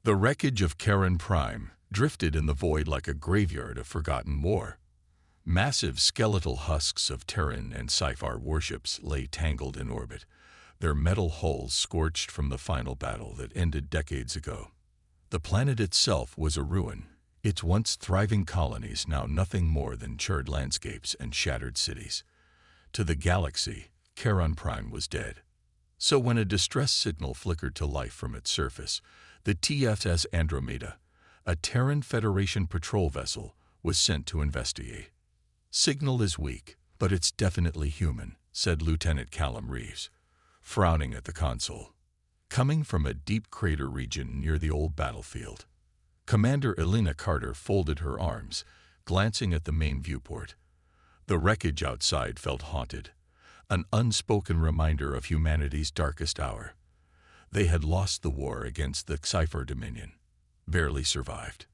The wreckage of Charon Prime drifted in the void like a graveyard of forgotten war. Massive skeletal husks of Terran and Sci-Fi warships lay tangled in orbit, their metal hulls scorched from the final battle that ended decades ago. The planet itself was a ruin, its once thriving colonies now nothing more than charred landscapes and shattered cities. To the galaxy, Charon Prime was dead. So when a distress signal flickered to life from its surface, the TSS Andromeda, a Terran Federation patrol vessel, was sent to investigate. "Signal is weak, but it's definitely human," said Lieutenant Callum Reeves, frowning at the console. "Coming from a deep crater region near the old battlefield." Commander Elena Carter folded her arms, glancing at the main viewport. The wreckage outside felt haunted, an unspoken reminder of humanity's darkest hour. They had lost the war against the Sci-Fi Dominion, barely survived.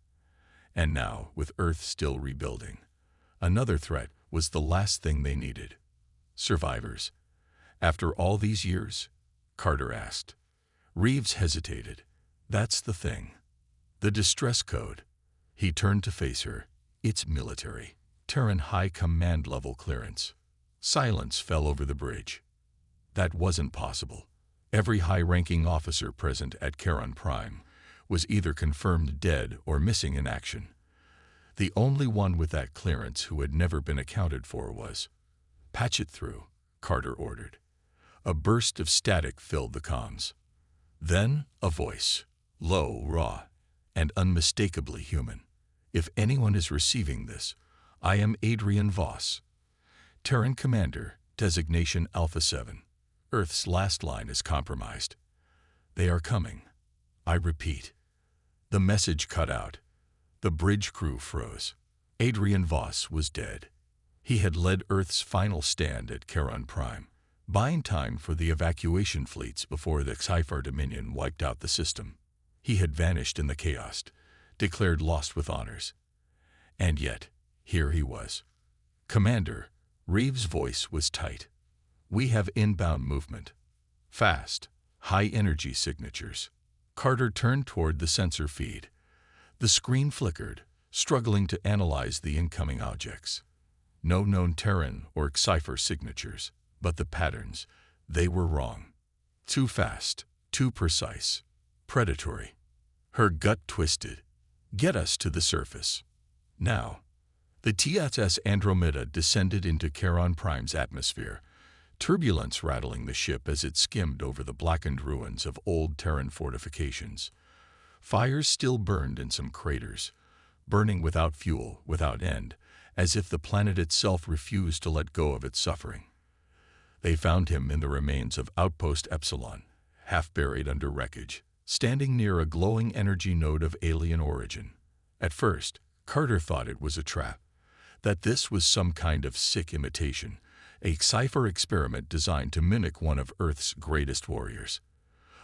And now, with Earth still rebuilding, another threat was the last thing they needed. Survivors. "After all these years?" Carter asked. Reeves hesitated. "That's the thing. The distress code." He turned to face her. "It's military. Terran High Command level clearance." Silence fell over the bridge. That wasn't possible. Every high-ranking officer present at Charon Prime was either confirmed dead or missing in action. The only one with that clearance who had never been accounted for was... "Patch it through," Carter ordered. A burst of static filled the comms. Then a voice, low, raw, and unmistakably human. "If anyone is receiving this, I am Adrian Voss, Terran Commander, designation Alpha 7. Earth's last line is compromised. They are coming. I repeat." The message cut out. The bridge crew froze. Adrian Voss was dead. He had led Earth's final stand at Charon Prime, buying time for the evacuation fleets before the Sci-Fi Dominion wiped out the system. He had vanished in the chaos, declared lost with honors. And yet, here he was. "Commander," Reeves' voice was tight. "We have inbound movement. Fast, high-energy signatures." Carter turned toward the sensor feed. The screen flickered, struggling to analyze the incoming objects. No known Terran or Sci-Fi signatures, but the patterns, they were wrong. Too fast, too precise, predatory. Her gut twisted. "Get us to the surface. Now." The TSS Andromeda descended into Charon Prime's atmosphere, turbulence rattling the ship as it skimmed over the blackened ruins of old Terran fortifications. Fires still burned in some craters, burning without fuel, without end, as if the planet itself refused to let go of its suffering. They found him in the remains of Outpost Epsilon, half buried under wreckage, standing near a glowing energy node of alien origin. At first, Carter thought it was a trap, that this was some kind of sick imitation, a Sci-Fi experiment designed to mimic one of Earth's greatest warriors.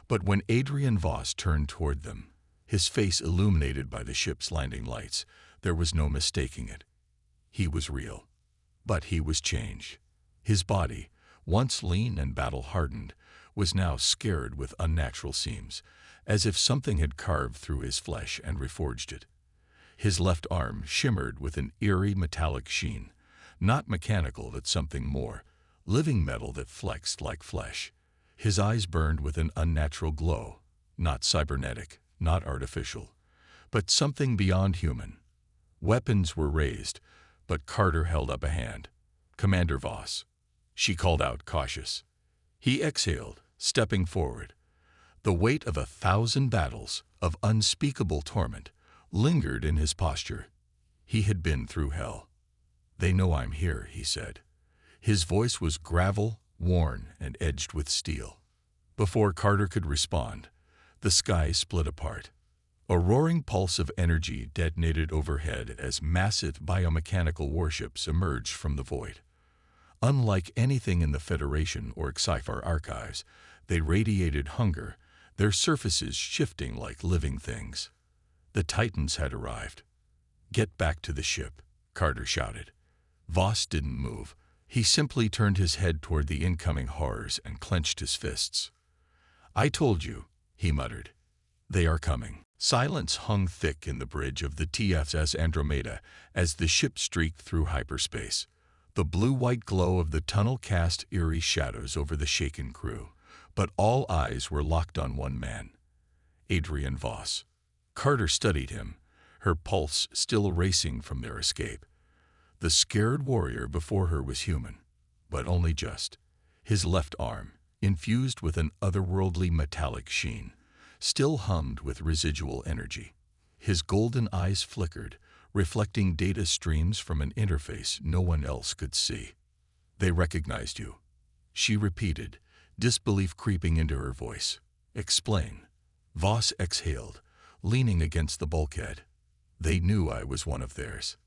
But when Adrian Voss turned toward them, his face illuminated by the ship's landing lights, there was no mistaking it. He was real. But he was changed. His body, once lean and battle-hardened, was now scarred with unnatural seams, as if something had carved through his flesh and reforged it. His left arm shimmered with an eerie metallic sheen, not mechanical but something more, living metal that flexed like flesh. His eyes burned with an unnatural glow, not cybernetic, not artificial, but something beyond human. Weapons were raised, but Carter held up a hand. "Commander Voss," she called out, cautious. He exhaled, stepping forward. The weight of 1,000 battles, of unspeakable torment, lingered in his posture. He had been through hell. "They know I'm here," he said. His voice was gravel, worn, and edged with steel. Before Carter could respond, the sky split apart. A roaring pulse of energy detonated overhead as massive biomechanical warships emerged from the void. Unlike anything in the Federation or Sci-Fi archives, they radiated hunger, their surfaces shifting like living things. The Titans had arrived. "Get back to the ship," Carter shouted. Voss didn't move. He simply turned his head toward the incoming horrors and clenched his fists. "I told you," he muttered. "They are coming." Silence hung thick in the bridge of the TFS Andromeda as the ship streaked through hyperspace. The blue-white glow of the tunnel cast eerie shadows over the shaken crew, but all eyes were locked on one man, Adrian Voss. Carter studied him, her pulse still racing from their escape. The scared warrior before her was human, but only just. His left arm, infused with an otherworldly metallic sheen, still hummed with residual energy. His golden eyes flickered, reflecting data streams from an interface no one else could see. "They recognized you," she repeated, disbelief creeping into her voice. "Explain." Voss exhaled, leaning against the bulkhead. "They knew I was one of theirs."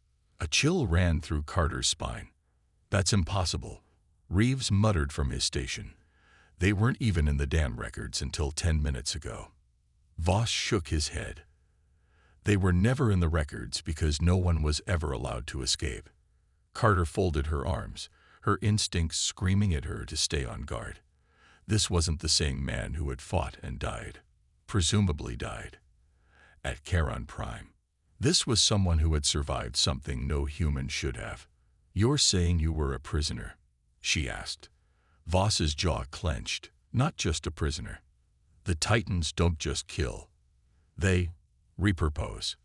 A chill ran through Carter's spine. "That's impossible," Reeves muttered from his station. "They weren't even in the damn records until 10 minutes ago." Voss shook his head. "They were never in the records because no one was ever allowed to escape." Carter folded her arms, her instincts screaming at her to stay on guard. This wasn't the same man who had fought and died, presumably died, at Charon Prime. This was someone who had survived something no human should have. "You're saying you were a prisoner?" she asked. Voss's jaw clenched. "Not just a prisoner. The Titans don't just kill. They repurpose."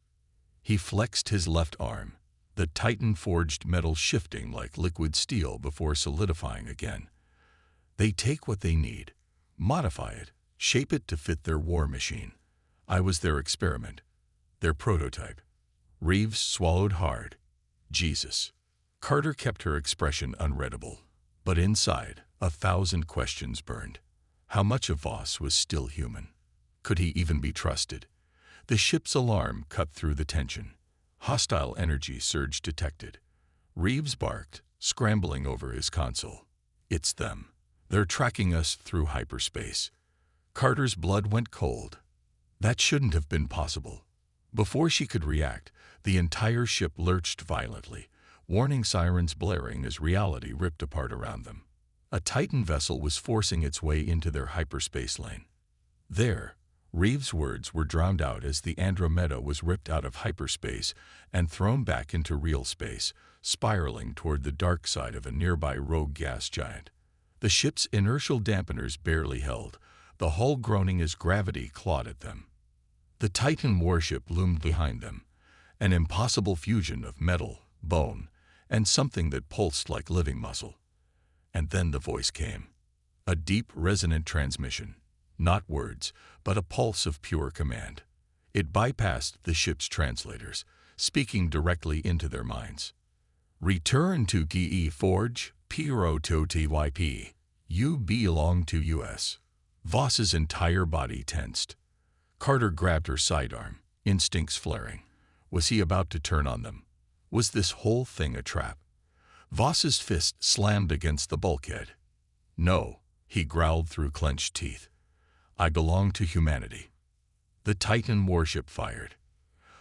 He flexed his left arm, the Titan-forged metal shifting like liquid steel before solidifying again. "They take what they need, modify it, shape it to fit their war machine. I was their experiment, their prototype." Reeves swallowed hard. Jesus. Carter kept her expression unreadable, but inside, 1,000 questions burned. How much of Voss was still human? Could he even be trusted? The ship's alarm cut through the tension. Hostile energy surge detected. Reeves barked, scrambling over his console. "It's them. They're tracking us through hyperspace." Carter's blood went cold. That shouldn't have been possible. Before she could react, the entire ship lurched violently, warning sirens blaring as reality ripped apart around them. A Titan vessel was forcing its way into their hyperspace lane. There, Reeves' words were drowned out as the Andromeda was ripped out of hyperspace and thrown back into real space, spiraling toward the dark side of a nearby rogue gas giant. The ship's inertial dampeners barely held, the hull groaning as gravity clawed at them. The Titan warship loomed behind them, an impossible fusion of metal, bone, and something that pulsed like living muscle. And then the voice came. A deep, resonant transmission. Not words, but a pulse of pure command. It bypassed the ship's translators, speaking directly into their minds. "Return to GE Forge, Piro to TYP. You belong to US." Voss's entire body tensed. Carter grabbed her sidearm, instincts flaring. Was he about to turn on them? Was this whole thing a trap? Voss's fist slammed against the bulkhead. "No," he growled through clenched teeth. "I belong to humanity." The Titan warship fired.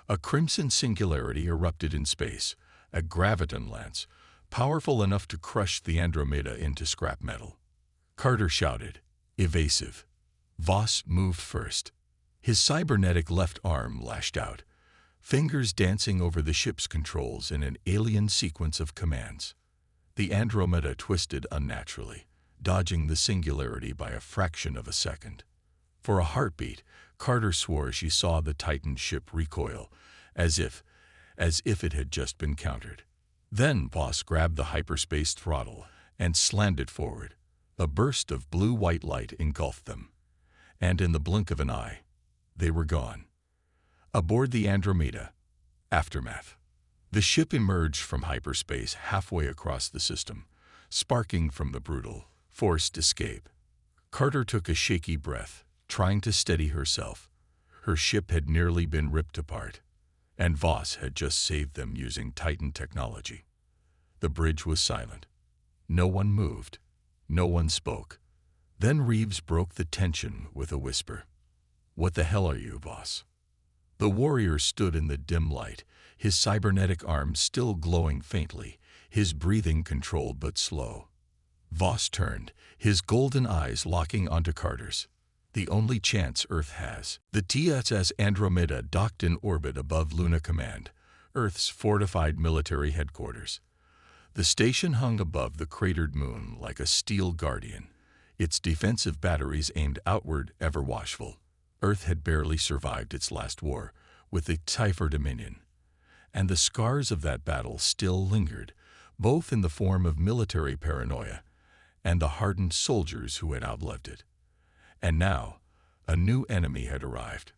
A crimson singularity erupted in space, a graviton lance, powerful enough to crush the Andromeda into scrap metal. Carter shouted, evasive. Voss moved first. His cybernetic left arm lashed out, fingers dancing over the ship's controls in an alien sequence of commands. The Andromeda twisted unnaturally, dodging the singularity by a fraction of a second. For a heartbeat, Carter swore she saw the Titan ship recoil, as if it had just been countered. Then Voss grabbed the hyperspace throttle and slammed it forward. A burst of blue-white light engulfed them, and in the blink of an eye, they were gone. Aboard the Andromeda, aftermath. The ship emerged from hyperspace halfway across the system, sparking from the brutal, forced escape. Carter took a shaky breath, trying to steady herself. Her ship had nearly been ripped apart, and Voss had just saved them using Titan technology. The bridge was silent. No one moved. No one spoke. Then Reeves broke the tension with a whisper. "What the hell are you, Voss?" The warrior stood in the dim light, his cybernetic arms still glowing faintly, his breathing controlled but slow. Voss turned, his golden eyes locking onto Carter's. The only chance Earth has. The TSS Andromeda docked in orbit above Luna Command, Earth's fortified military headquarters. The station hung above the cratered moon like a steel guardian, its defensive batteries aimed outward, ever watchful. Earth had barely survived its last war with the Sci-Fi Dominion, and the scars of that battle still lingered, both in the form of military paranoia and the hardened soldiers who had outlived it. And now, a new enemy had arrived.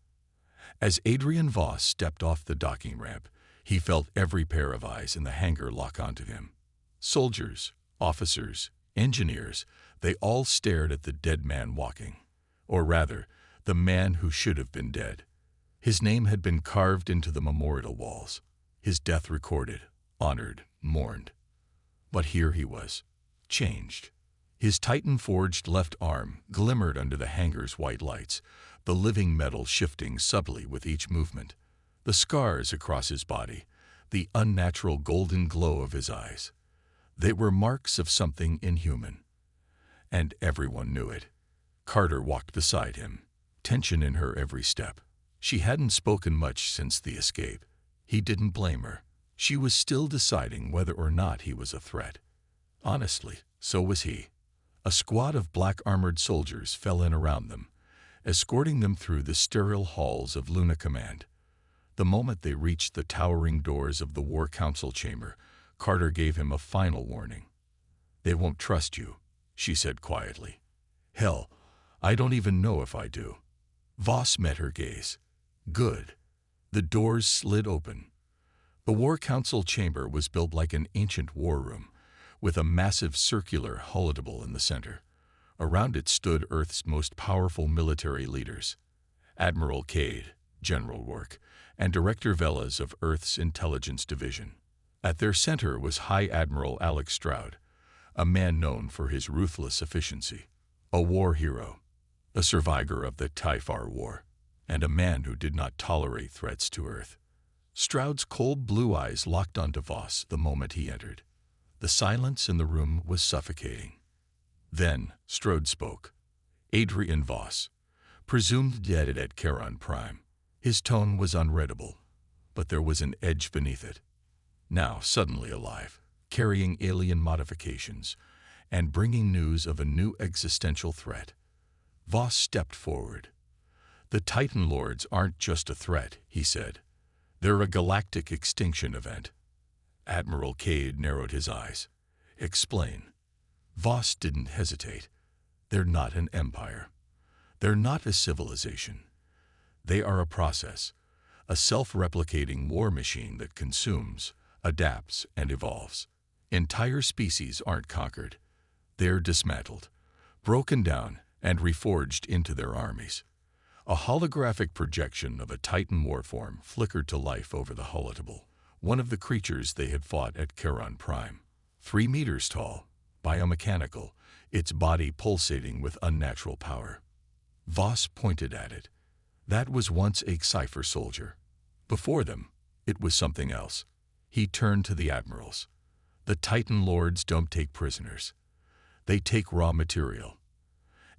As Adrian Voss stepped off the docking ramp, he felt every pair of eyes in the hangar lock onto him. Soldiers, officers, engineers, they all stared at the dead man walking. Or rather, the man who should have been dead. His name had been carved into the memorial walls, his death recorded, honored, mourned. But here he was, changed. His Titan-forged left arm glimmered under the hangar's white lights, the living metal shifting subtly with each movement. The scars across his body, the unnatural golden glow of his eyes. They were marks of something inhuman. And everyone knew it. Carter walked beside him, tension in her every step. She hadn't spoken much since the escape. He didn't blame her. She was still deciding whether or not he was a threat. Honestly, so was he. A squad of black-armored soldiers fell in around them, escorting them through the sterile halls of Luna Command. The moment they reached the towering doors of the War Council chamber, Carter gave him a final warning. "They won't trust you," she said quietly. "Hell, I don't even know if I do." Voss met her gaze. "Good." The doors slid open. The War Council chamber was built like an ancient war room, with a massive circular holodeble in the center. Around it stood Earth's most powerful military leaders. Admiral Cade, General Work, and Director Velas of Earth's Intelligence Division. At their center was High Admiral Alex Stroud, a man known for his ruthless efficiency, a war hero, a survivor of the Typhar War, and a man who did not tolerate threats to Earth. Stroud's cold blue eyes locked onto Voss the moment he entered. The silence in the room was suffocating. Then Stroud spoke. "Adrian Voss, presumed dead at Charon Prime." His tone was unreadable, but there was an edge beneath it. Now suddenly alive, carrying alien modifications, and bringing news of a new existential threat. Voss stepped forward. "The Titan Lords aren't just a threat," he said. "They're a galactic extinction event." Admiral Cade narrowed his eyes. "Explain." Voss didn't hesitate. "They're not an empire. They're not a civilization. They are a process, a self-replicating war machine that consumes, adapts, and evolves. Entire species aren't conquered. They're dismantled, broken down, and reforged into their armies." A holographic projection of a Titan warform flickered to life over the holodeble, one of the creatures they had fought at Charon Prime. 3 meters tall, biomechanical, its body pulsating with unnatural power. Voss pointed at it. That was once a Cypher soldier. Before them, it was something else. He turned to the admirals. "The Titan Lords don't take prisoners. They take raw material.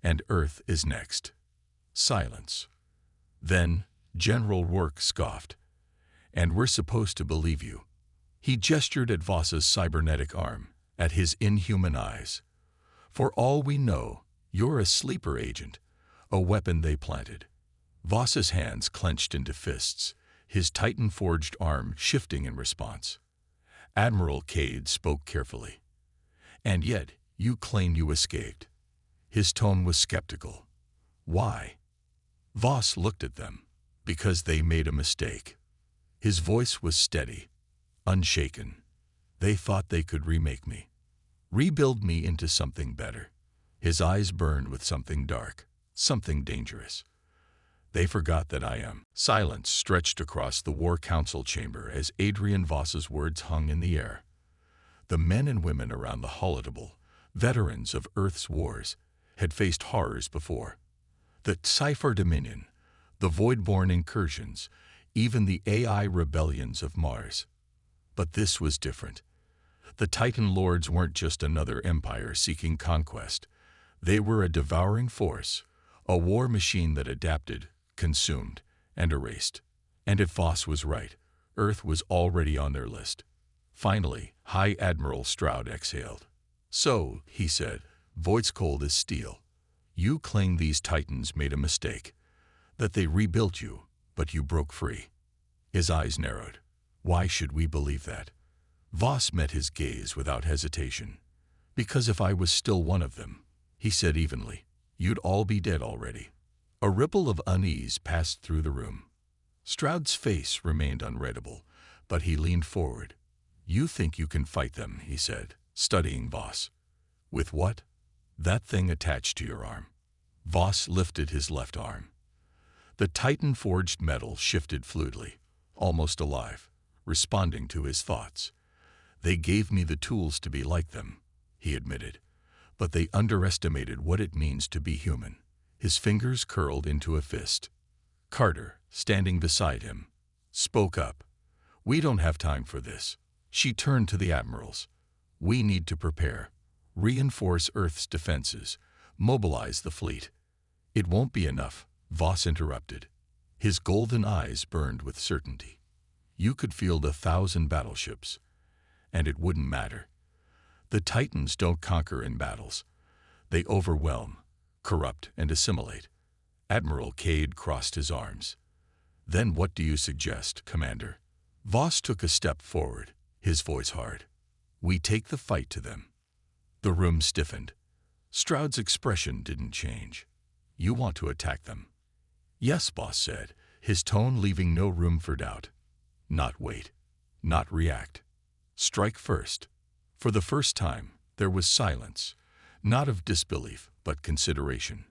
And Earth is next." Silence. Then General Work scoffed. "And we're supposed to believe you." He gestured at Voss's cybernetic arm, at his inhuman eyes. "For all we know, you're a sleeper agent, a weapon they planted." Voss's hands clenched into fists, his Titan-forged arm shifting in response. Admiral Cade spoke carefully. "And yet, you claim you escaped." His tone was skeptical. "Why?" Voss looked at them. "Because they made a mistake." His voice was steady, unshaken. "They thought they could remake me, rebuild me into something better." His eyes burned with something dark, something dangerous. "They forgot that I am." Silence stretched across the War Council chamber as Adrian Voss's words hung in the air. The men and women around the holodeble, veterans of Earth's wars, had faced horrors before. The Sci-Fi Dominion, the Voidborn incursions, even the AI rebellions of Mars. But this was different. The Titan Lords weren't just another empire seeking conquest. They were a devouring force, A war machine that adapted, consumed, and erased. And if Voss was right, Earth was already on their list. Finally, High Admiral Stroud exhaled. "So," he said, voice cold as steel, "you claim these Titans made a mistake, that they rebuilt you, but you broke free." His eyes narrowed. "Why should we believe that?" Voss met his gaze without hesitation. "Because if I was still one of them," he said evenly, "you'd all be dead already." A ripple of unease passed through the room. Stroud's face remained unreadable, but he leaned forward. "You think you can fight them," he said, studying Voss. "With what?" "That thing attached to your arm." Voss lifted his left arm. The Titan-forged metal shifted fluidly, almost alive, responding to his thoughts. "They gave me the tools to be like them," he admitted, "but they underestimated what it means to be human." His fingers curled into a fist. Carter, standing beside him, spoke up. "We don't have time for this." She turned to the admirals. "We need to prepare, reinforce Earth's defenses, mobilize the fleet." "It won't be enough," Voss interrupted. His golden eyes burned with certainty. "You could field 1,000 battleships, and it wouldn't matter. The Titans don't conquer in battles. They overwhelm, corrupt, and assimilate." Admiral Cade crossed his arms. "Then what do you suggest, Commander?" Voss took a step forward, his voice hard. "We take the fight to them." The room stiffened. Stroud's expression didn't change. "You want to attack them?" "Yes," Voss said, his tone leaving no room for doubt. "Not wait. Not react. Strike first." For the first time, there was silence, not of disbelief, but consideration.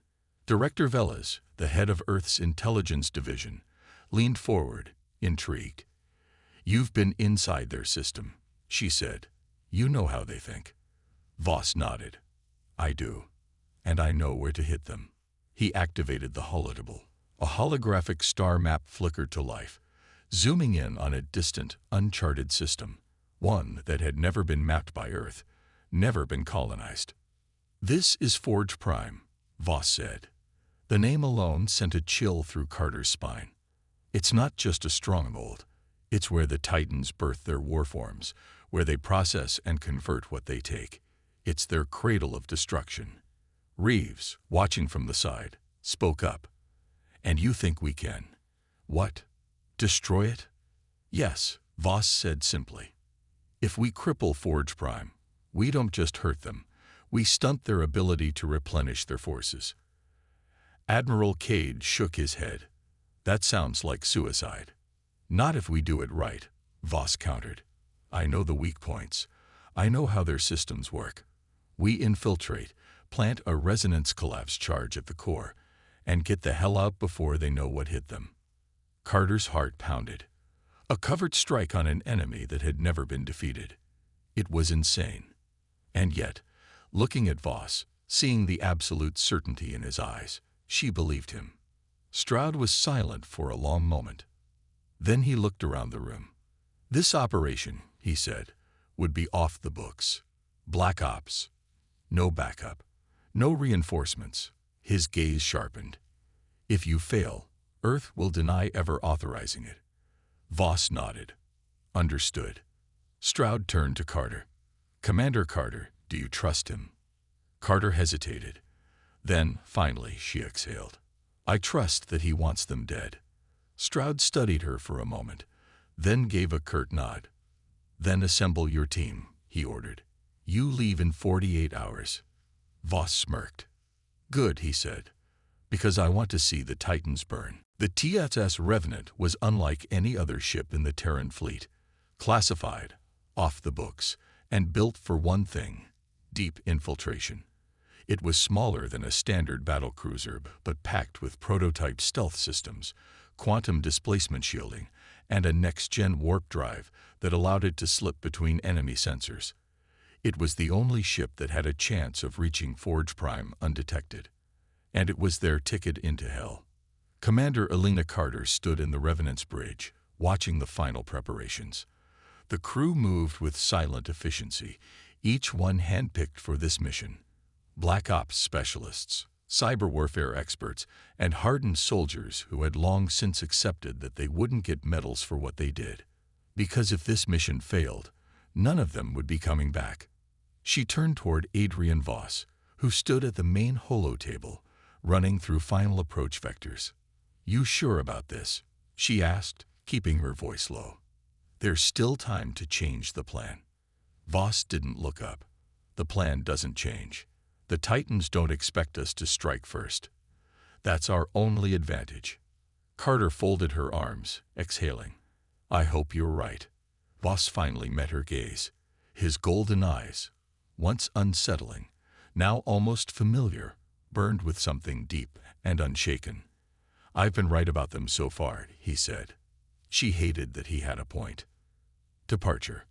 Director Velas, the head of Earth's intelligence division, leaned forward, intrigued. "You've been inside their system," she said. "You know how they think." Voss nodded. "I do. And I know where to hit them." He activated the holodeble. A holographic star map flickered to life, zooming in on a distant, uncharted system, one that had never been mapped by Earth, never been colonized. "This is Forge Prime," Voss said. The name alone sent a chill through Carter's spine. "It's not just a stronghold. It's where the Titans birth their warforms, where they process and convert what they take. It's their cradle of destruction." Reeves, watching from the side, spoke up. "And you think we can, what, destroy it?" "Yes," Voss said simply. "If we cripple Forge Prime, we don't just hurt them, we stunt their ability to replenish their forces." Admiral Cade shook his head. "That sounds like suicide." "Not if we do it right," Voss countered. "I know the weak points. I know how their systems work. We infiltrate, plant a resonance collapse charge at the core, and get the hell out before they know what hit them." Carter's heart pounded. A covert strike on an enemy that had never been defeated. It was insane. And yet, looking at Voss, seeing the absolute certainty in his eyes, she believed him. Stroud was silent for a long moment. Then he looked around the room. "This operation," he said, "would be off the books. Black Ops. No backup. No reinforcements." His gaze sharpened. "If you fail, Earth will deny ever authorizing it." Voss nodded. "Understood." Stroud turned to Carter. "Commander Carter, do you trust him?" Carter hesitated. Then, finally, she exhaled. "I trust that he wants them dead." Stroud studied her for a moment, then gave a curt nod. "Then assemble your team," he ordered. "You leave in 48 hours. Voss smirked. "Good," he said, "because I want to see the Titans burn." The TSS Revenant was unlike any other ship in the Terran fleet, classified, off the books, and built for one thing: deep infiltration. It was smaller than a standard battlecruiser, but packed with prototype stealth systems, quantum displacement shielding, and a next-gen warp drive that allowed it to slip between enemy sensors. It was the only ship that had a chance of reaching Forge Prime undetected. And it was their ticket into hell. Commander Elena Carter stood in the Revenant's bridge, watching the final preparations. The crew moved with silent efficiency, each one handpicked for this mission. Black Ops specialists, cyber warfare experts, and hardened soldiers who had long since accepted that they wouldn't get medals for what they did. Because if this mission failed, none of them would be coming back. She turned toward Adrian Voss, who stood at the main holotable, running through final approach vectors. "You sure about this?" she asked, keeping her voice low. "There's still time to change the plan." Voss didn't look up. "The plan doesn't change. The Titans don't expect us to strike first. That's our only advantage." Carter folded her arms, exhaling. "I hope you're right." Voss finally met her gaze. His golden eyes, once unsettling, now almost familiar, burned with something deep and unshaken. "I've been right about them so far," he said. She hated that he had a point. Departure.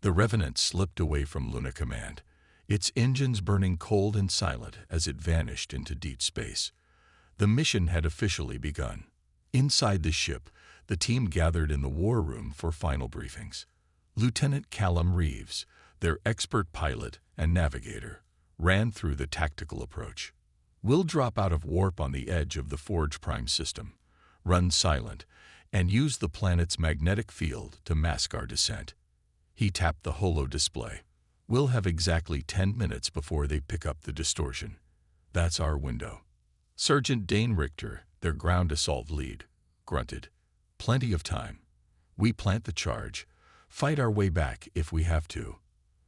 The Revenant slipped away from Luna Command, its engines burning cold and silent as it vanished into deep space. The mission had officially begun. Inside the ship, the team gathered in the war room for final briefings. Lieutenant Callum Reeves, their expert pilot and navigator, ran through the tactical approach. "We'll drop out of warp on the edge of the Forge Prime system, run silent, and use the planet's magnetic field to mask our descent." He tapped the holo display. "We'll have exactly 10 minutes before they pick up the distortion. That's our window." Sergeant Dane Richter, their ground assault lead, grunted. "Plenty of time. We plant the charge, fight our way back if we have to."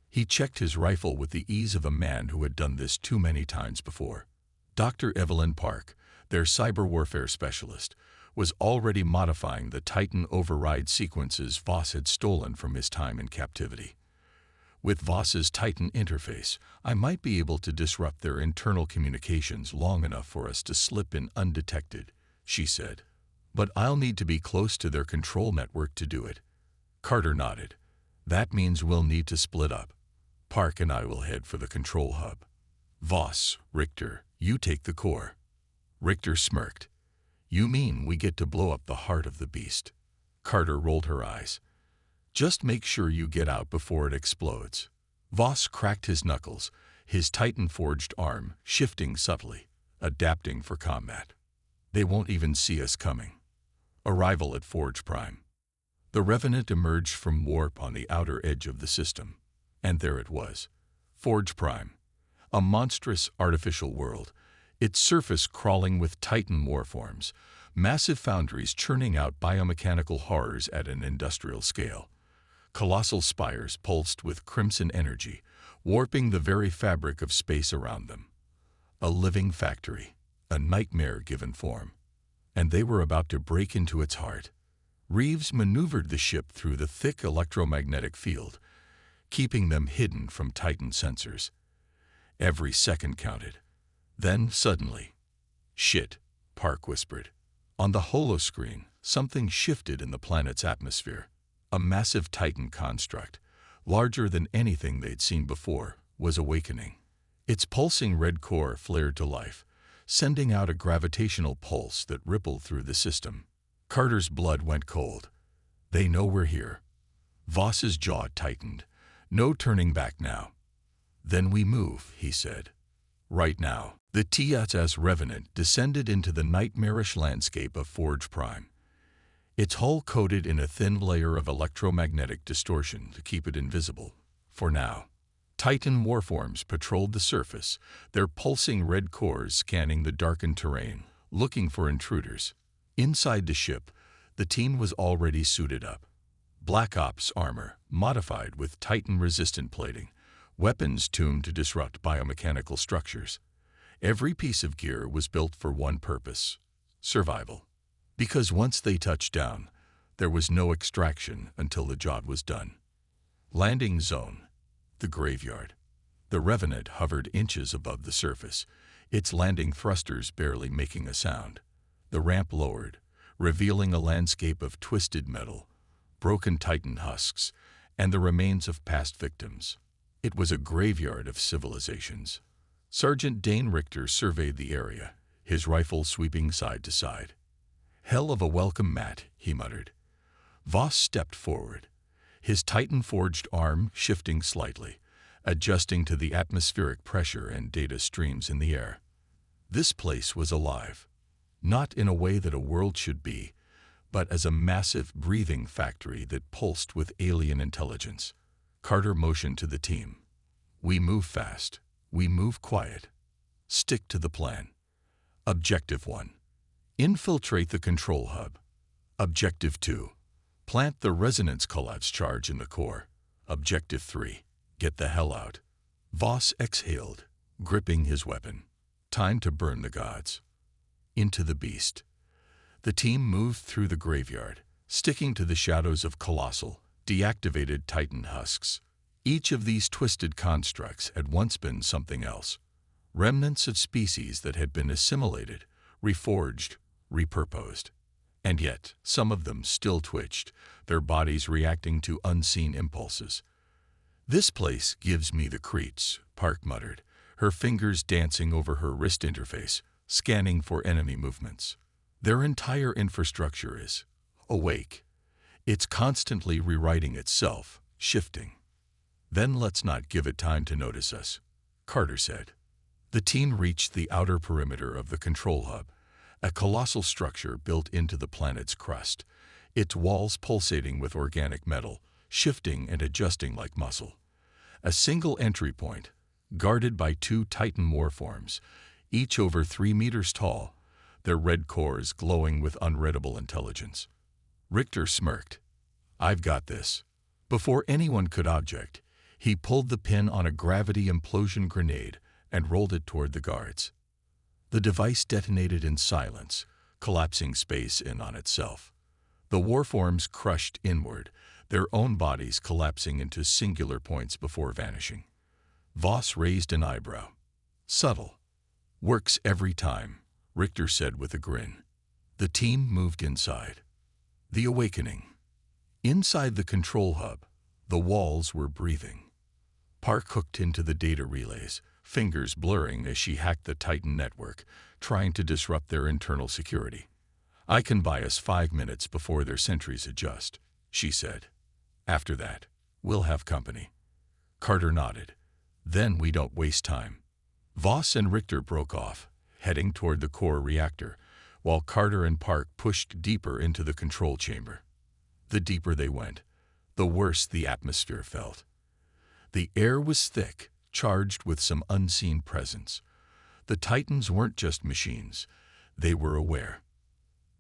He checked his rifle with the ease of a man who had done this too many times before. Dr. Evelyn Park, their cyber warfare specialist, was already modifying the Titan override sequences Voss had stolen from his time in captivity. "With Voss's Titan interface, I might be able to disrupt their internal communications long enough for us to slip in undetected," she said. "But I'll need to be close to their control network to do it." Carter nodded. "That means we'll need to split up. Park and I will head for the control hub. Voss, Richter, you take the core." Richter smirked. "You mean we get to blow up the heart of the beast?" Carter rolled her eyes. "Just make sure you get out before it explodes." Voss cracked his knuckles, his Titan-forged arm shifting subtly, adapting for combat. "They won't even see us coming." Arrival at Forge Prime. The Revenant emerged from warp on the outer edge of the system. And there it was. Forge Prime. A monstrous artificial world, its surface crawling with Titan warforms, massive foundries churning out biomechanical horrors at an industrial scale. Colossal spires pulsed with crimson energy, warping the very fabric of space around them. A living factory, a nightmare given form. And they were about to break into its heart. Reeves maneuvered the ship through the thick electromagnetic field, keeping them hidden from Titan sensors. Every second counted. Then, suddenly, "Shit," Park whispered. On the holoscreen, something shifted in the planet's atmosphere. A massive Titan construct, larger than anything they'd seen before, was awakening. Its pulsing red core flared to life, sending out a gravitational pulse that rippled through the system. Carter's blood went cold. "They know we're here." Voss's jaw tightened. "No turning back now." "Then we move," he said. "Right now." The TSS Revenant descended into the nightmarish landscape of Forge Prime. Its hull coated in a thin layer of electromagnetic distortion to keep it invisible, for now. Titan warforms patrolled the surface, their pulsing red cores scanning the darkened terrain, looking for intruders. Inside the ship, the team was already suited up. Black Ops armor, modified with Titan-resistant plating, weapons tuned to disrupt biomechanical structures. Every piece of gear was built for one purpose: survival. Because once they touched down, there was no extraction until the job was done. Landing zone. The graveyard. The Revenant hovered inches above the surface, its landing thrusters barely making a sound. The ramp lowered, revealing a landscape of twisted metal, broken Titan husks, and the remains of past victims. It was a graveyard of civilizations. Sergeant Dane Richter surveyed the area, his rifle sweeping side to side. "Hell of a welcome mat," he muttered. Voss stepped forward, his Titan-forged arm shifting slightly, adjusting to the atmospheric pressure and data streams in the air. This place was alive, not in a way that a world should be, but as a massive breathing factory that pulsed with alien intelligence. Carter motioned to the team. We move fast. We move quiet. Stick to the plan. Objective 1. Infiltrate the control hub. Objective 2. Plant the resonance collapse charge in the core. Objective 3. Get the hell out. Voss exhaled, gripping his weapon. Time to burn the gods. Into the beast. The team moved through the graveyard, sticking to the shadows of colossal, deactivated Titan husks. Each of these twisted constructs had once been something else. Remnants of species that had been assimilated, reforged, repurposed. And yet, some of them still twitched, their bodies reacting to unseen impulses. This place gives me the creeps, Park muttered, her fingers dancing over her wrist interface, scanning for enemy movements. Their entire infrastructure is awake. It's constantly rewriting itself, shifting. Then let's not give it time to notice us, Carter said. The team reached the outer perimeter of the control hub, a colossal structure built into the planet's crust, its walls pulsating with organic metal, shifting and adjusting like muscle. A single entry point, guarded by 2 Titan warforms, each over 3 meters tall, their red cores glowing with unreadable intelligence. Richter smirked. I've got this. Before anyone could object, he pulled the pin on a gravity implosion grenade and rolled it toward the guards. The device detonated in silence, collapsing space in on itself. The warforms crushed inward, their own bodies collapsing into singular points before vanishing. Voss raised an eyebrow. Subtle. Works every time, Richter said with a grin. The team moved inside. The awakening. Inside the control hub, the walls were breathing. Park hooked into the data relays, fingers blurring as she hacked the Titan network, trying to disrupt their internal security. I can buy us 5 minutes before their sentries adjust, she said. After that, we'll have company. Carter nodded. Then we don't waste time. Voss and Richter broke off, heading toward the core reactor, while Carter and Park pushed deeper into the control chamber. The deeper they went, the worse the atmosphere felt. The air was thick, charged with some unseen presence. The Titans weren't just machines. They were aware.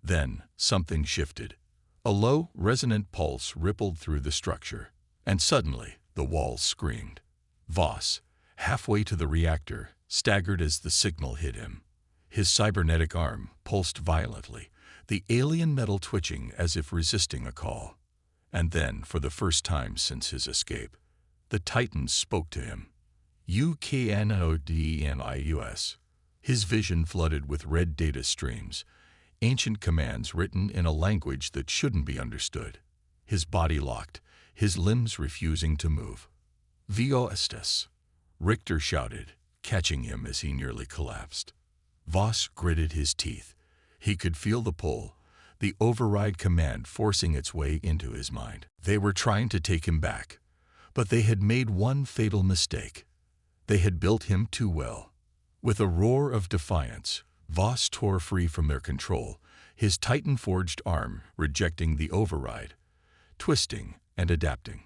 Then something shifted. A low, resonant pulse rippled through the structure, and suddenly the walls screamed. Voss, halfway to the reactor, staggered as the signal hit him. His cybernetic arm pulsed violently, the alien metal twitching as if resisting a call. And then, for the first time since his escape, the Titan spoke to him. UKNODNIUS. His vision flooded with red data streams, ancient commands written in a language that shouldn't be understood. His body locked, his limbs refusing to move. Viostes, Richter shouted, catching him as he nearly collapsed. Voss gritted his teeth. He could feel the pull, the override command forcing its way into his mind. They were trying to take him back, but they had made one fatal mistake. They had built him too well. With a roar of defiance, Voss tore free from their control, his Titan-forged arm rejecting the override, twisting and adapting.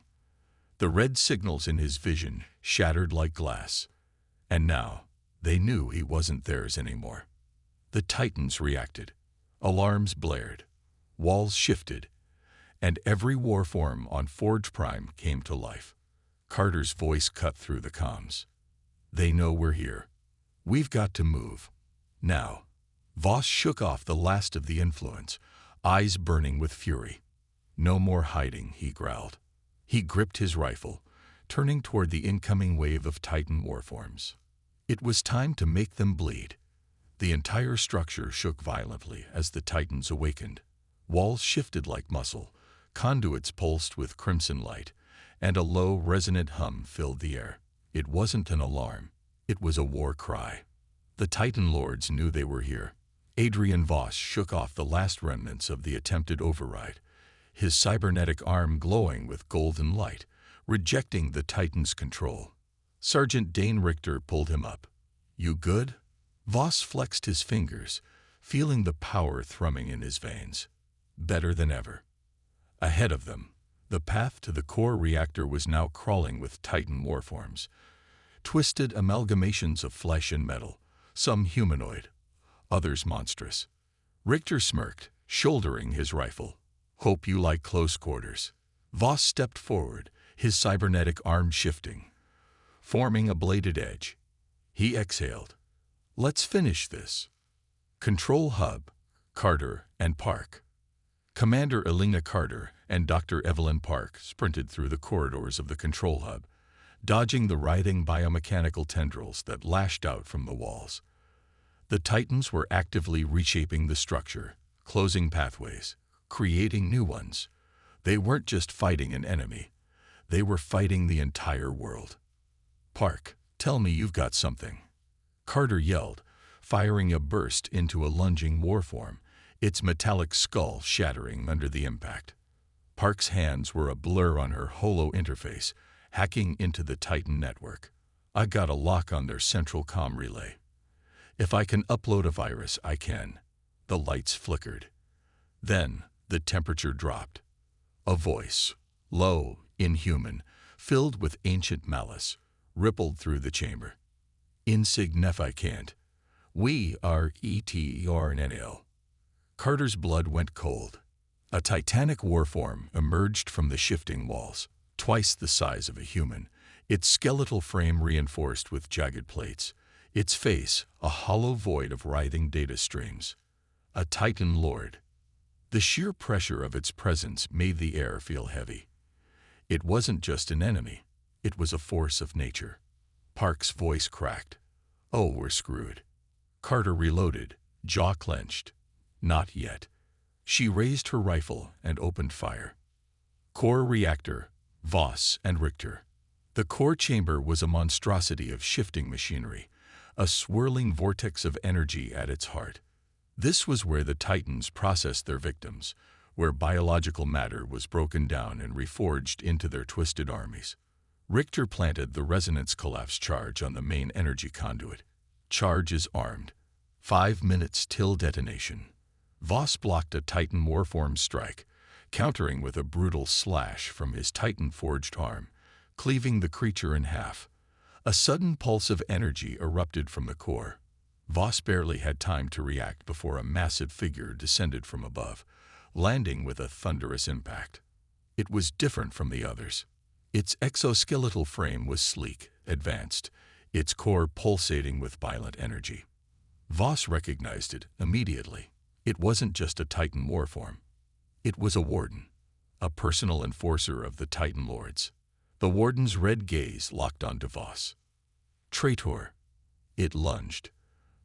The red signals in his vision shattered like glass. And now, they knew he wasn't theirs anymore. The Titans reacted. Alarms blared. Walls shifted. And every warform on Forge Prime came to life. Carter's voice cut through the comms. They know we're here. We've got to move. Now. Voss shook off the last of the influence, eyes burning with fury. No more hiding, he growled. He gripped his rifle, turning toward the incoming wave of Titan warforms. It was time to make them bleed. The entire structure shook violently as the Titans awakened. Walls shifted like muscle, conduits pulsed with crimson light, and a low, resonant hum filled the air. It wasn't an alarm. It was a war cry. The Titan Lords knew they were here. Adrian Voss shook off the last remnants of the attempted override, his cybernetic arm glowing with golden light, rejecting the Titan's control. Sergeant Dane Richter pulled him up. You good? Voss flexed his fingers, feeling the power thrumming in his veins. Better than ever. Ahead of them, the path to the core reactor was now crawling with Titan warforms. Twisted amalgamations of flesh and metal, some humanoid, others monstrous. Richter smirked, shouldering his rifle. Hope you like close quarters. Voss stepped forward, his cybernetic arm shifting, forming a bladed edge. He exhaled. Let's finish this. Control Hub, Carter and Park. Commander Elena Carter and Dr. Evelyn Park sprinted through the corridors of the control hub, dodging the writhing biomechanical tendrils that lashed out from the walls. The Titans were actively reshaping the structure, closing pathways, creating new ones. They weren't just fighting an enemy. They were fighting the entire world. Park, tell me you've got something. Carter yelled, firing a burst into a lunging warform, its metallic skull shattering under the impact. Park's hands were a blur on her holo interface, hacking into the Titan network. I got a lock on their central comm relay. If I can upload a virus, I can. The lights flickered. Then the temperature dropped. A voice, low, inhuman, filled with ancient malice, rippled through the chamber. Insignificant. We are ETERNL. Carter's blood went cold. A titanic warform emerged from the shifting walls, twice the size of a human, its skeletal frame reinforced with jagged plates, its face a hollow void of writhing data streams. A Titan Lord. The sheer pressure of its presence made the air feel heavy. It wasn't just an enemy, it was a force of nature. Park's voice cracked. Oh, we're screwed. Carter reloaded, jaw clenched. Not yet. She raised her rifle and opened fire. Core reactor, Voss and Richter. The core chamber was a monstrosity of shifting machinery, a swirling vortex of energy at its heart. This was where the Titans processed their victims, where biological matter was broken down and reforged into their twisted armies. Richter planted the resonance collapse charge on the main energy conduit. Charge is armed. 5 minutes till detonation. Voss blocked a Titan warform strike, countering with a brutal slash from his Titan-forged arm, cleaving the creature in half. A sudden pulse of energy erupted from the core. Voss barely had time to react before a massive figure descended from above, landing with a thunderous impact. It was different from the others. Its exoskeletal frame was sleek, advanced, its core pulsating with violent energy. Voss recognized it immediately. It wasn't just a Titan warform. It was a warden, a personal enforcer of the Titan Lords. The warden's red gaze locked onto Voss. Traitor. It lunged.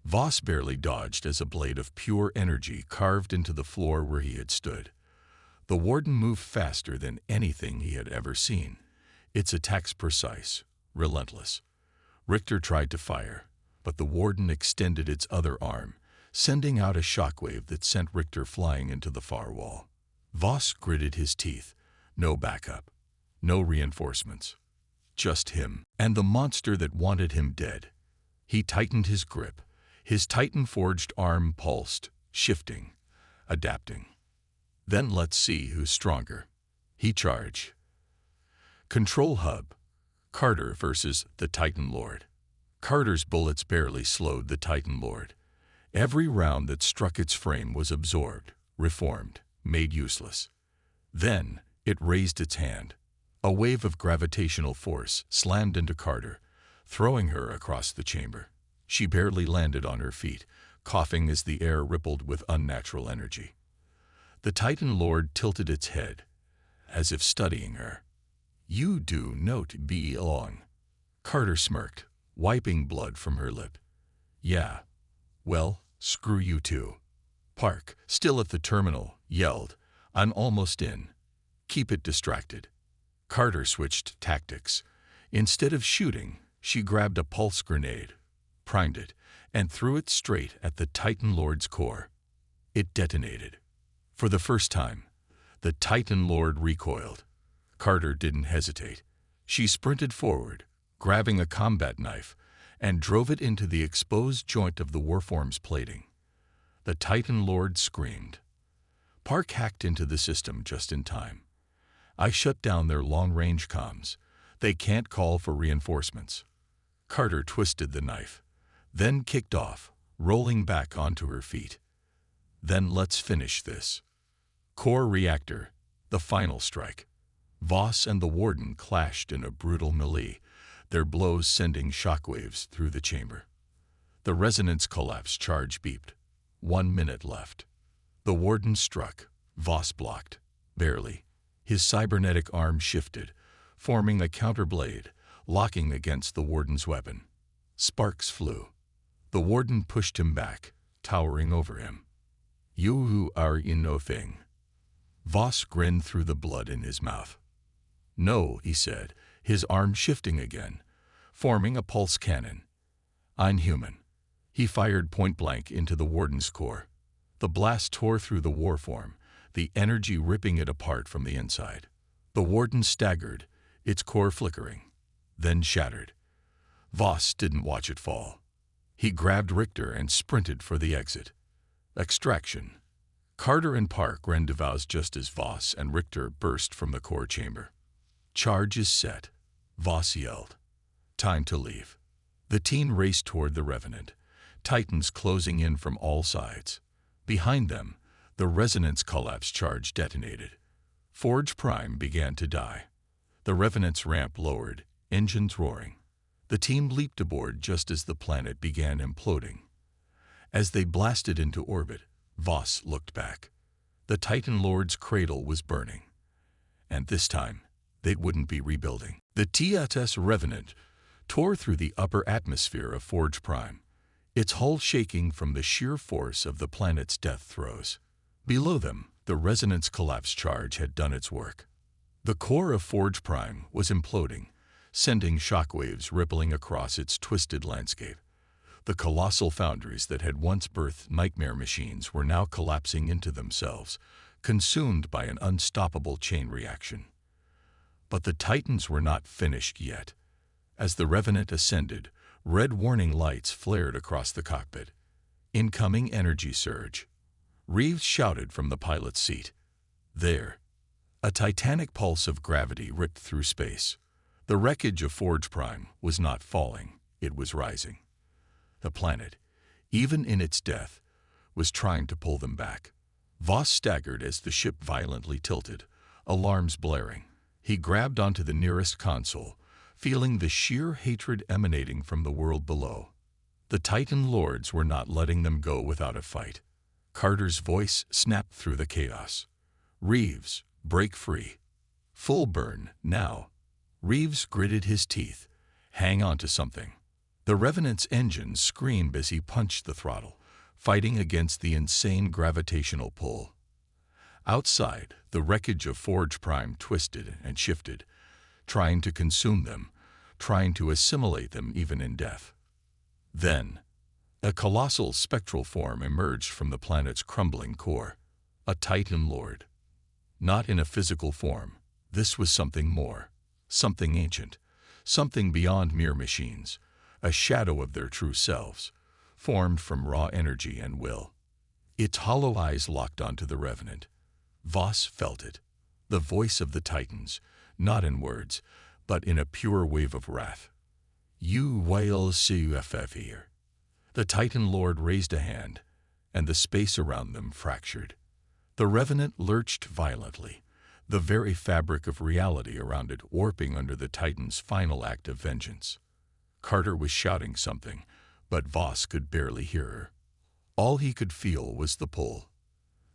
Voss barely dodged as a blade of pure energy carved into the floor where he had stood. The warden moved faster than anything he had ever seen, its attacks precise, relentless. Richter tried to fire, but the warden extended its other arm, sending out a shockwave that sent Richter flying into the far wall. Voss gritted his teeth. No backup. No reinforcements. Just him, and the monster that wanted him dead. He tightened his grip. His Titan-forged arm pulsed, shifting, adapting. Then let's see who's stronger. He charged. Control Hub. Carter versus the Titan Lord. Carter's bullets barely slowed the Titan Lord. Every round that struck its frame was absorbed, reformed, made useless. Then it raised its hand. A wave of gravitational force slammed into Carter, throwing her across the chamber. She barely landed on her feet, coughing as the air rippled with unnatural energy. The Titan Lord tilted its head, as if studying her. You do not belong. Carter smirked, wiping blood from her lip. Yeah. Well, screw you too. Park, still at the terminal, yelled, I'm almost in. Keep it distracted. Carter switched tactics. Instead of shooting, she grabbed a pulse grenade, primed it, and threw it straight at the Titan Lord's core. It detonated. For the first time, the Titan Lord recoiled. Carter didn't hesitate. She sprinted forward, grabbing a combat knife, and drove it into the exposed joint of the warform's plating. The Titan Lord screamed. Park hacked into the system just in time. I shut down their long-range comms. They can't call for reinforcements. Carter twisted the knife, then kicked off, rolling back onto her feet. Then let's finish this. Core reactor, the final strike. Voss and the Warden clashed in a brutal melee, their blows sending shockwaves through the chamber. The resonance collapse charge beeped. 1 minute left. The Warden struck. Voss blocked. Barely. His cybernetic arm shifted, forming a counterblade, locking against the Warden's weapon. Sparks flew. The Warden pushed him back, towering over him. You are in no thing. Voss grinned through the blood in his mouth. No, he said, his arm shifting again, forming a pulse cannon. I'm human. He fired point-blank into the Warden's core. The blast tore through the warform, the energy ripping it apart from the inside. The Warden staggered, its core flickering, then shattered. Voss didn't watch it fall. He grabbed Richter and sprinted for the exit. Extraction. Carter and Park ran to Voss just as Voss and Richter burst from the core chamber. Charge is set, Voss yelled. Time to leave. The team raced toward the Revenant, Titans closing in from all sides. Behind them, the resonance collapse charge detonated. Forge Prime began to die. The Revenant's ramp lowered, engines roaring. The team leaped aboard just as the planet began imploding. As they blasted into orbit, Voss looked back. The Titan Lord's cradle was burning. And this time, they wouldn't be rebuilding. The TSS Revenant tore through the upper atmosphere of Forge Prime, its hull shaking from the sheer force of the planet's death throes. Below them, the resonance collapse charge had done its work. The core of Forge Prime was imploding, sending shockwaves rippling across its twisted landscape. The colossal foundries that had once birthed nightmare machines were now collapsing into themselves, consumed by an unstoppable chain reaction. But the Titans were not finished yet. As the Revenant ascended, red warning lights flared across the cockpit. Incoming energy surge. Reeves shouted from the pilot's seat. There. A titanic pulse of gravity ripped through space. The wreckage of Forge Prime was not falling, it was rising. The planet, even in its death, was trying to pull them back. Voss staggered as the ship violently tilted, alarms blaring. He grabbed onto the nearest console, feeling the sheer hatred emanating from the world below. The Titan Lords were not letting them go without a fight. Carter's voice snapped through the chaos. Reeves, break free. Full burn, now. Reeves gritted his teeth. Hang on to something. The Revenant's engine screamed as he punched the throttle, fighting against the insane gravitational pull. Outside, the wreckage of Forge Prime twisted and shifted, trying to consume them, trying to assimilate them even in death. Then, a colossal spectral form emerged from the planet's crumbling core, a Titan Lord. Not in a physical form, this was something more, something ancient, something beyond mere machines, a shadow of their true selves, formed from raw energy and will. Its hollow eyes locked onto the Revenant. Voss felt it, the voice of the Titans, not in words, but in a pure wave of wrath. You will see here. The Titan Lord raised a hand, and the space around them fractured. The Revenant lurched violently, the very fabric of reality around it warping under the Titan's final act of vengeance. Carter was shouting something, but Voss could barely hear her. All he could feel was the pull.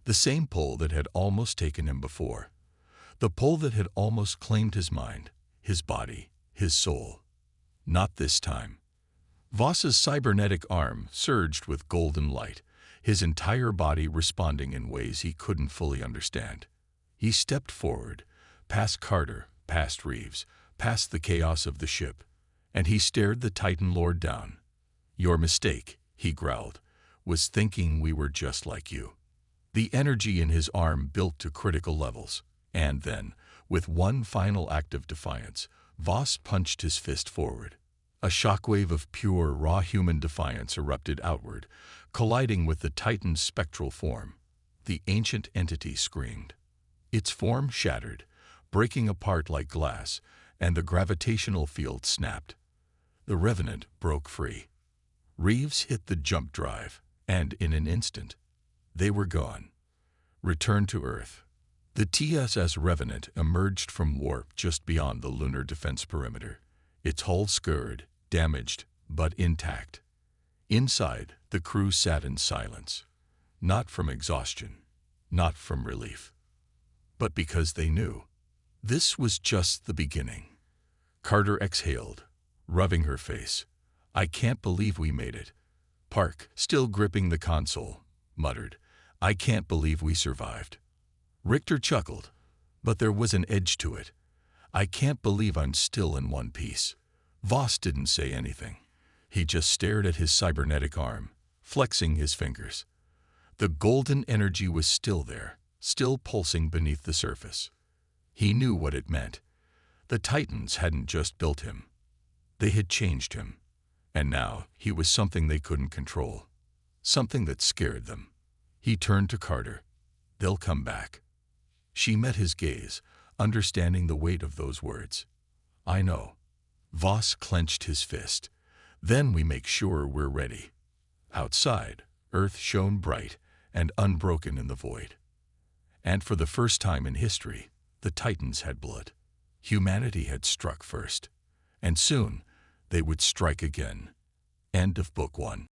The same pull that had almost taken him before. The pull that had almost claimed his mind, his body, his soul. Not this time. Voss's cybernetic arm surged with golden light, his entire body responding in ways he couldn't fully understand. He stepped forward, past Carter, past Reeves, past the chaos of the ship, and he stared the Titan Lord down. Your mistake, he growled, was thinking we were just like you. The energy in his arm built to critical levels, and then, with one final act of defiance, Voss punched his fist forward. A shockwave of pure, raw human defiance erupted outward, colliding with the Titan's spectral form. The ancient entity screamed. Its form shattered, breaking apart like glass, and the gravitational field snapped. The Revenant broke free. Reeves hit the jump drive, and in an instant, they were gone. Returned to Earth. The TSS Revenant emerged from warp just beyond the lunar defense perimeter, its hull scarred, damaged, but intact. Inside, the crew sat in silence, not from exhaustion, not from relief, but because they knew. This was just the beginning. Carter exhaled, rubbing her face. "I can't believe we made it." Park, still gripping the console, muttered, "I can't believe we survived." Richter chuckled, but there was an edge to it. "I can't believe I'm still in one piece." Voss didn't say anything. He just stared at his cybernetic arm, flexing his fingers. The golden energy was still there, still pulsing beneath the surface. He knew what it meant. The Titans hadn't just built him. They had changed him. And now he was something they couldn't control. Something that scared them. He turned to Carter. "They'll come back." She met his gaze, understanding the weight of those words. "I know." Voss clenched his fist. "Then we make sure we're ready." Outside, Earth shone bright and unbroken in the void. And for the first time in history, the Titans had blood. Humanity had struck first. And soon, they would strike again. End of Book 1.